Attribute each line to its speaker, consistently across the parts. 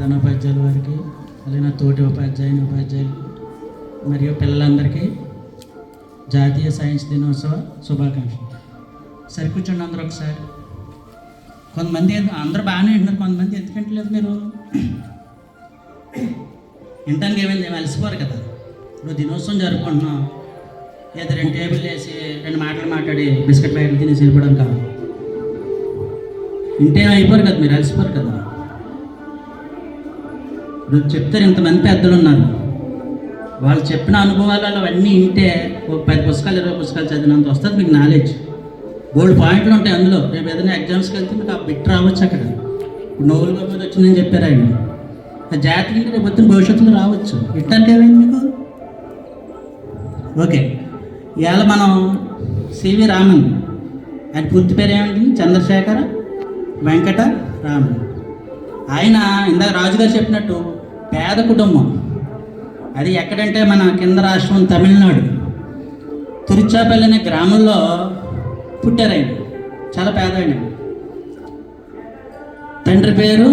Speaker 1: ప్రధానోపాధ్యాయుల వారికి, అలాగే నా తోటి ఉపాధ్యాయులు మరియు పిల్లలందరికీ జాతీయ సైన్స్ దినోత్సవ శుభాకాంక్షలు. సరే కూర్చోండి అందరూ ఒకసారి. కొంతమంది అందరూ బాగానే వింటున్నారు, కొంతమంది ఎందుకంటే లేదు మీరు వినటానికి ఏమైంది, ఏమి అలసిపోరు కదా. ఇప్పుడు దినోత్సవం జరుపుకుంటున్నాం, ఏదో 2 టేబుల్ వేసి 2 మాటలు మాట్లాడి బిస్కెట్ ప్యాకెట్లు తినేసి వెళ్ళిపోవడం కాదు. ఇంటేం అయిపోరు కదా, మీరు అలసిపోరు కదా. ఇప్పుడు చెప్తారు, ఇంతమంది పెద్దలు ఉన్నారు, వాళ్ళు చెప్పిన అనుభవాలు అవన్నీ వింటే ఒక 10 పుస్తకాలు 20 పుస్తకాలు చదివినంత వస్తుంది మీకు నాలెడ్జ్. గోల్డ్ పాయింట్లు ఉంటాయి అందులో. రేపు ఏదైనా ఎగ్జామ్స్కి వెళ్తే మీకు ఆ బిట్ రావచ్చు. అక్కడ ఇప్పుడు నోబెల్ బహుమతి వచ్చిందని చెప్పారు ఆయన, ఆ జాతీయంగా రేపు వచ్చిన భవిష్యత్తులో రావచ్చు. ఇట్లాంటి ఏమైంది మీకు? ఓకే, ఇవాళ మనం సివి రామన్, ఆయన పూర్తి పేరు ఏమండి? చంద్రశేఖర వెంకట రామన్. ఆయన ఇందాక రాజుగారు చెప్పినట్టు పేద కుటుంబం. అది ఎక్కడంటే మన కింద రాష్ట్రం తమిళనాడు, తిరుచాపల్లి అనే గ్రామంలో పుట్టారు ఆయన. చాలా పేదవాడిని. తండ్రి పేరు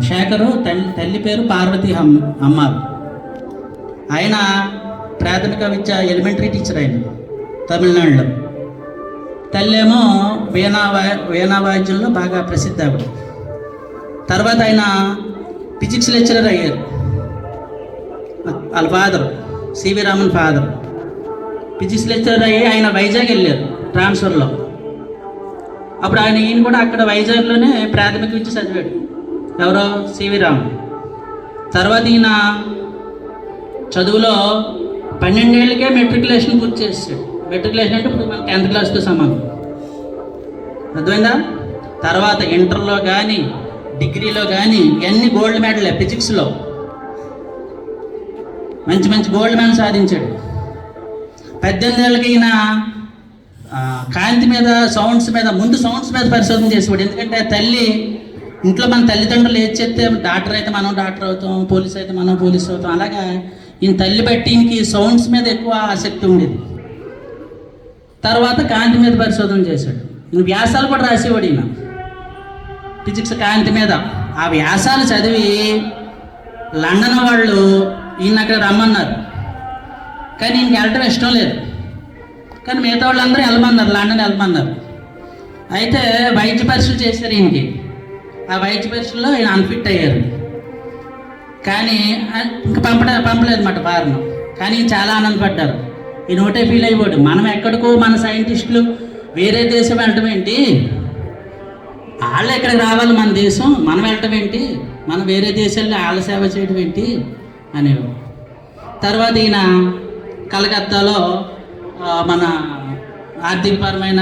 Speaker 1: శేఖరు, తల్లి పేరు పార్వతి అమ్మారు. ఆయన ప్రాథమిక విద్య ఎలిమెంటరీ టీచర్ ఆయన తమిళనాడులో. తల్లి ఏమో వీణా వాద్యంలో బాగా ప్రసిద్ధి ఆవిడ. తర్వాత ఆయన ఫిజిక్స్ లెక్చరర్ అయ్యారు. వాళ్ళ father CV Raman father physics lecturer అయ్యి ఆయన వైజాగ్ వెళ్ళారు ట్రాన్స్ఫర్లో. అప్పుడు ఈయన కూడా అక్కడ వైజాగ్లోనే ప్రాథమిక విద్య చదివాడు. ఎవరో సివి రామన్. తర్వాత ఈయన చదువులో 12 ఏళ్ళకే మెట్రికులేషన్ పూర్తి చేసాడు. మెట్రికులేషన్ అంటే ఇప్పుడు మన 10th క్లాస్తో సమానం, అర్థమైందా? తర్వాత ఇంటర్లో కానీ డిగ్రీలో కానీ ఇవన్నీ గోల్డ్ మెడలే. ఫిజిక్స్లో మంచి మంచి గోల్డ్ మెడల్ సాధించాడు. 18 ఏళ్ళకి ఈయన కాంతి మీద, సౌండ్స్ మీద, ముందు సౌండ్స్ మీద పరిశోధన చేసేవాడు. ఎందుకంటే తల్లి ఇంట్లో మన తల్లిదండ్రులు ఏది చెప్తే, డాక్టర్ అయితే మనం డాక్టర్ అవుతాం, పోలీస్ అయితే మనం పోలీస్ అవుతాం. అలాగా ఈయన తల్లి బట్టి ఈయనకి సౌండ్స్ మీద ఎక్కువ ఆసక్తి ఉండేది. తర్వాత కాంతి మీద పరిశోధన చేశాడు. ఈయన వ్యాసాలు కూడా రాసేవాడు ఈయన ఫిజిక్స్ కాంతి మీద. ఆ వ్యాసాలు చదివి లండన్ వాళ్ళు ఈయన అక్కడ రమ్మన్నారు, కానీ ఈయనకి వెళ్ళటం ఇష్టం లేదు. కానీ మిగతా వాళ్ళందరూ వెళ్ళమన్నారు, లండన్ వెళ్ళమన్నారు. అయితే వైద్య పరీక్షలు చేశారు ఈయనకి. ఆ వైద్య పరీక్షల్లో ఈయన అన్ఫిట్ అయ్యారు. కానీ ఇంకా పంపలేదు అన్నమాట ఫారెన్. కానీ ఈయన చాలా ఆనందపడ్డారు. ఈయన ఒకటే ఫీల్ అయిపోయాడు, మనం ఎక్కడికో మన సైంటిస్టులు వేరే దేశం వెళ్ళటం ఏంటి, వాళ్ళు ఎక్కడికి రావాలి మన దేశం, మనం వెళ్ళటం ఏంటి, మనం వేరే దేశాల్లో వాళ్ళ సేవ చేయడం ఏంటి అనేవాడు. తర్వాత ఈయన కలకత్తాలో మన ఆర్థికపరమైన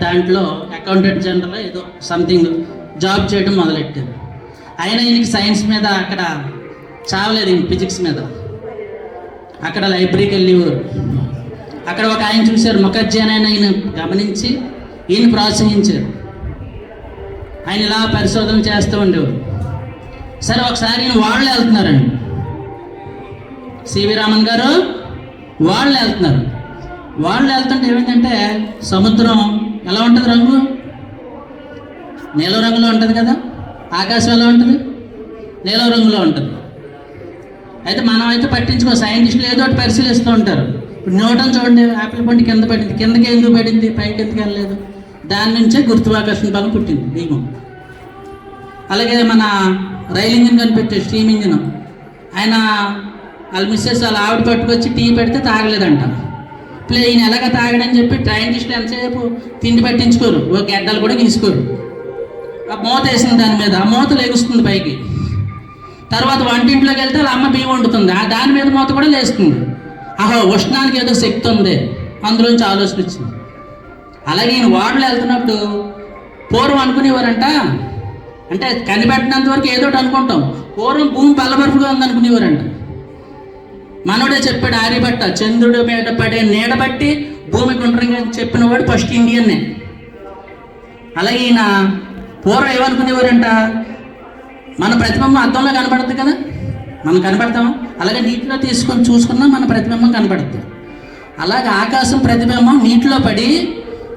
Speaker 1: దాంట్లో అకౌంటెంట్ జనరల్ ఏదో సంథింగ్ జాబ్ చేయడం మొదలెట్టారు. అయినా ఈయనకి సైన్స్ మీద అక్కడ చావలేదు, ఈయన ఫిజిక్స్ మీద. అక్కడ లైబ్రరీకి వెళ్ళేవారు. అక్కడ ఒక ఆయన చూశారు, ముఖర్జీ అని ఆయన గమనించి ఈయన ప్రోత్సహించారు. ఆయన ఇలా పరిశోధన చేస్తూ ఉండేవారు. సరే ఒకసారి ఈయన వాళ్ళు వెళ్తున్నారండి, సివి రామన్ గారు వాళ్ళు వెళ్తున్నారు. వాళ్ళు వెళ్తుంటే ఏమైందంటే, సముద్రం ఎలా ఉంటుంది, రంగు నీలం రంగులో ఉంటుంది కదా, ఆకాశం ఎలా ఉంటుంది, నీలం రంగులో ఉంటుంది. అయితే మనం అయితే పట్టించుకో, సైంటిస్టులు ఏదో ఒకటి పరిశీలిస్తూ ఉంటారు. ఇప్పుడు న్యూటన్ చూడండి, ఆపిల్ పండు కింద పడింది, కిందకి ఎందుకు పడింది, పైకి ఎందుకు వెళ్ళలేదు, దాని నుంచే గురుత్వాకర్షణ బలం పుట్టింది, దీపం. అలాగే మన రైల్ ఇంజిన్ కనిపెట్టాడు, స్టీమ్ ఇంజిన్. ఆయన వాళ్ళ మిస్సెస్ వాళ్ళ ఆవిడ పట్టుకొచ్చి టీ పెడితే తాగలేదంట. ఈయన ఎలాగ తాగడని చెప్పి సైంటిస్టులు ఎంతసేపు తిండి పట్టించుకోరు, ఓ గడ్డలు కూడా గీసుకోరు. ఆ మూత వేసింది దాని మీద, ఆ మూత లేగుస్తుంది పైకి. తర్వాత వంటింట్లోకి వెళ్తే వాళ్ళ అమ్మ బియ్యం వండుతుంది, ఆ దాని మీద మూత కూడా లేస్తుంది. ఆహో, ఉష్ణానికి ఏదో శక్తి ఉంది, అందులోంచి ఆలోచన వచ్చింది. అలాగే ఈయన వాడలు వెళ్తున్నప్పుడు పూర్వం అనుకునేవారంట, అంటే కనిపెట్టినంత వరకు ఏదో ఒకటి అనుకుంటాం, పూర్వం భూమి పల్లబరుపుగా ఉందనుకునేవారంట. మనోడే చెప్పాడు, ఆర్యభట్ట, చంద్రుడి మీద పడే నీడ బట్టి భూమి గుండ్రంగా చెప్పిన వాడు ఫస్ట్ ఇండియన్నే. అలాగే ఈయన పూర్వం ఏమనుకునేవారంట, మన ప్రతిబింబం అద్దంలో కనపడుతుంది కదా, మనం కనపడతామా, అలాగే నీటిలో తీసుకొని చూసుకున్నా మన ప్రతిబింబం కనపడుతుంది. అలాగే ఆకాశం ప్రతిబింబం నీటిలో పడి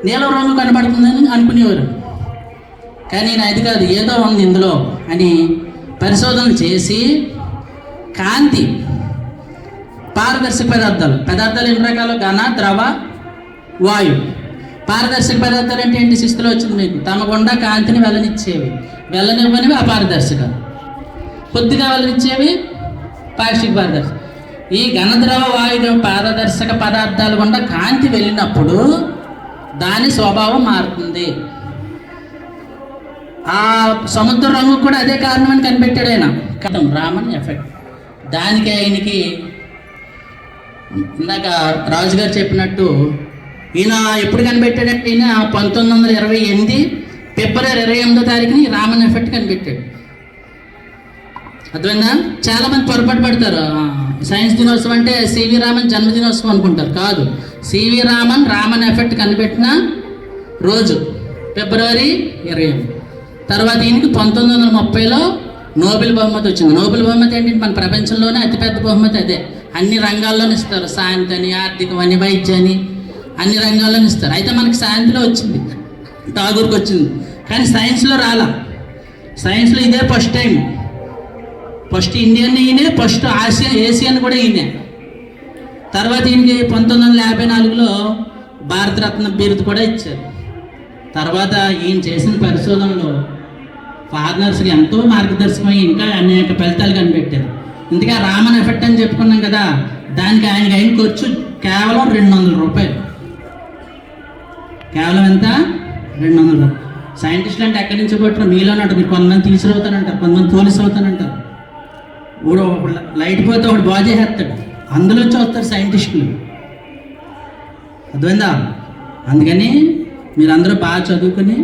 Speaker 1: నీలం రంగు కనపడుతుందని అనుకునేవారు. కానీ నేను అది కాదు, ఏదో ఉంది ఇందులో అని పరిశోధనలు చేసి కాంతి, పారదర్శక పదార్థాలు ఎన్ని రకాలు? ఘన, ద్రవ, వాయు. పారదర్శక పదార్థాలు అంటే ఏంటి? శిస్తులో వచ్చింది మీకు. తమ గుండా కాంతిని వెళ్ళనిచ్చేవి, వెళ్ళనివ్వనివి అపారదర్శకాలు. కొద్దిగా వెళ్ళనిచ్చేవి పాక్షిక పారదర్శక. ఈ ఘన, ద్రవ, వాయు పారదర్శక పదార్థాల గుండా కాంతి వెళ్ళినప్పుడు దాని స్వభావం మారుతుంది. ఆ సముద్ర రంగు కూడా అదే కారణం అని కనిపెట్టాడు ఆయన, రామన్ ఎఫెక్ట్. దానికి ఆయనకి ఇందాక రాజుగారు చెప్పినట్టు ఈయన ఎప్పుడు కనిపెట్టాడంటే ఈయన 1928 ఫిబ్రవరి 28వ రామన్ ఎఫెక్ట్ కనిపెట్టాడు. అర్థమైందా? చాలామంది పొరపాటు పడతారు, సైన్స్ దినోత్సవం అంటే సివి రామన్ జన్మదినోత్సవం అనుకుంటారు. కాదు, సివి రామన్ ఎఫెక్ట్ కనిపెట్టిన రోజు ఫిబ్రవరి 28. తర్వాత ఈయనకి 1930లో నోబెల్ బహుమతి వచ్చింది. నోబెల్ బహుమతి ఏంటంటే మన ప్రపంచంలోనే అతిపెద్ద బహుమతి అదే. అన్ని రంగాల్లోనూ ఇస్తారు, శాంతి అని, ఆర్థికం అని, వైద్యం అని, అన్ని రంగాల్లోనూ ఇస్తారు. అయితే మనకి శాంతిలో వచ్చింది, ఠాగూర్కి వచ్చింది, కానీ సైన్స్లో రాలా. సైన్స్లో ఇదే ఫస్ట్ టైం. ఫస్ట్ ఇండియన్ ఈయనే, ఫస్ట్ ఏషియన్ కూడా ఈయనే. తర్వాత ఈయనకి 1954లో భారతరత్న బిరుదు కూడా ఇచ్చారు. తర్వాత ఈయన చేసిన పరిశోధనలో ఫారినర్స్కి ఎంతో మార్గదర్శకమై ఇంకా అనేక ఫలితాలు కనిపెట్టారు. ఇందుకే రామన్ ఎఫెక్ట్ అని చెప్పుకున్నాం కదా, దానికి ఆయన ఖర్చు కేవలం 200 రూపాయలు. కేవలం ఎంత? 200 రూపాయలు. సైంటిస్టులు అంటే ఎక్కడి నుంచి పట్టిన మీలోనే అంటారు. మీరు కొంతమంది టీచర్ అవుతానంటారు, కొంతమంది పోలీసు అవుతానంటారు. ఒకడు లైట్ పోతే ఒకడు బాగా చేసేస్తాడు, అందులో చూస్తారు సైంటిస్టులు. అర్థమైందా? అందుకని మీరందరూ బాగా చదువుకుని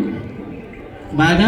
Speaker 1: బాగా